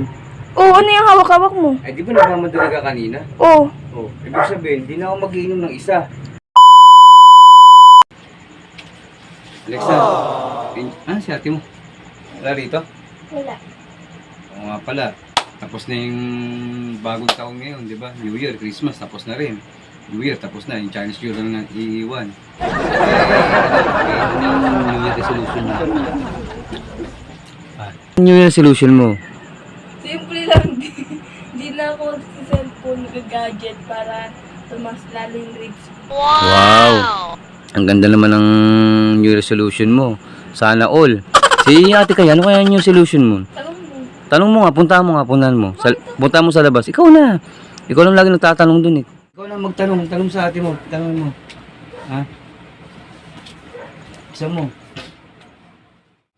magiinom. Oo, ano yung hawak-hawak mo? Ay, di ba nagmamadali ka kanina? Oo. Oh, ibig sabihin, di na ako magiinom ng isa. Alexa, si ate mo? Wala rito? Wala. Oo nga pala. Tapos na yung bagong taon ngayon, di ba? New Year, Christmas, tapos na rin. New Year, tapos na. Yung Chinese New Year lang iiwan. Ano yung New Year resolution mo? New Year resolution mo? Simple lang. Di na ako sa cellphone nag-gadget para tumas lalo yung grades. Wow! Ang ganda naman ng New Year resolution mo. Sana all. Si ate kaya, ano kaya yung resolution mo? Tanong mo nga, puntahan mo. Punta mo sa labas. Ikaw na. Ikaw lang lagi nagtatanong dun eh. Ikaw na magtanong. Tanong sa ate mo. Tanong mo. Ha? Isa mo.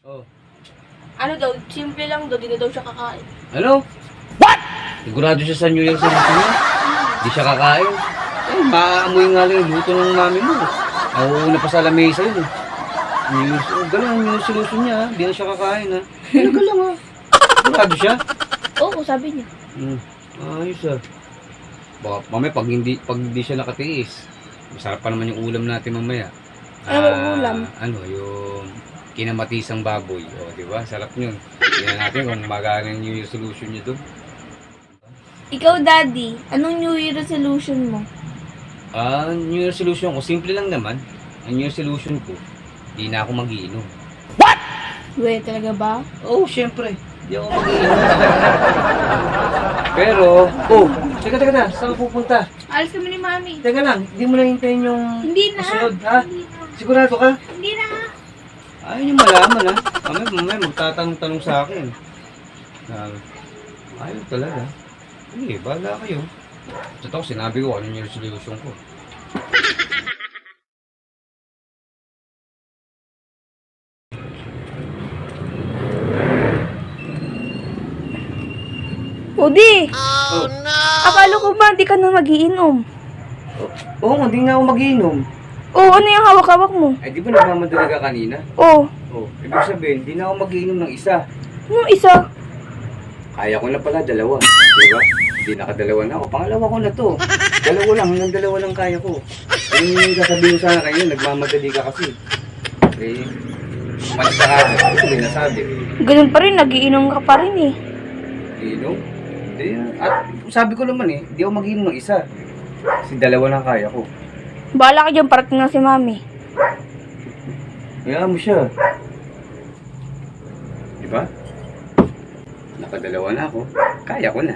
Oh. Ano daw, simple lang daw, di na daw siya kakain. Ano? What? Sigurado siya sa New Year resolution niya? Di siya kakain. Eh, maaamoy nga lang yung luto ng mami mo. Nauuna pa sa lamesa yun eh. Ganun ang New Year resolution niya ha. Di na siya kakain ha. Talaga lang ha. Sigurado siya? Oo, sabi niya. Ayos ah. Baka mamaya pag hindi siya nakatiis, masarap pa naman yung ulam natin mamaya. Ano bang ulam? Ano, yung kinamatisang baboy. O, di ba? Sarap yun. Tingnan natin kung magana yung New Year resolution niya doon. Ikaw, Daddy, anong New Year resolution mo? New Year resolution ko, simple lang naman. Ang New Year resolution ko, di na ako mag-iinom. Weh, talaga ba? Oh, syempre. Di ako mag-iinom talaga. Pero, teka, saan ka pupunta? Alis kami ni Mami. Teka lang, hindi mo na hintayin yung Hindi na. kasunod, ha? Hindi na. Sigurado ka? Hindi na. Ayaw niyo malaman, ha? Mamaya magtatanong-tanong sa akin. Ayaw talaga. Sige, bahala kayo. Sa to, sinabi ko ano yung resolution ko. Udi, Oh no! akala ko ba di ka na magiinom? Oo, hindi nga ako mag-iinom. Oo, ano yung hawak-hawak mo? Ay, di ba nagmamadali ka kanina? Oo. Oh, ibig sabihin, di na ako mag-iinom ng isa. Anong isa? Kaya ko na pala dalawa. Diba? Hindi nakadalawa na ako. Pangalawa ko na to. Dalawa lang kaya ko. Yung sasabihin ko sana kayo, nagmamadali ka kasi. Eh, mas ka agad. Ito may nasabi. Ganun pa rin, nagiinom ka pa rin eh. Inom? Hindi. At sabi ko naman eh, di ako mag-inom ng isa. Kasi dalawa lang kaya ko. Bahala ka dyan, parating na si Mami. Hayaan mo siya. Diba? Nakadalawa na ako. Kaya ko na.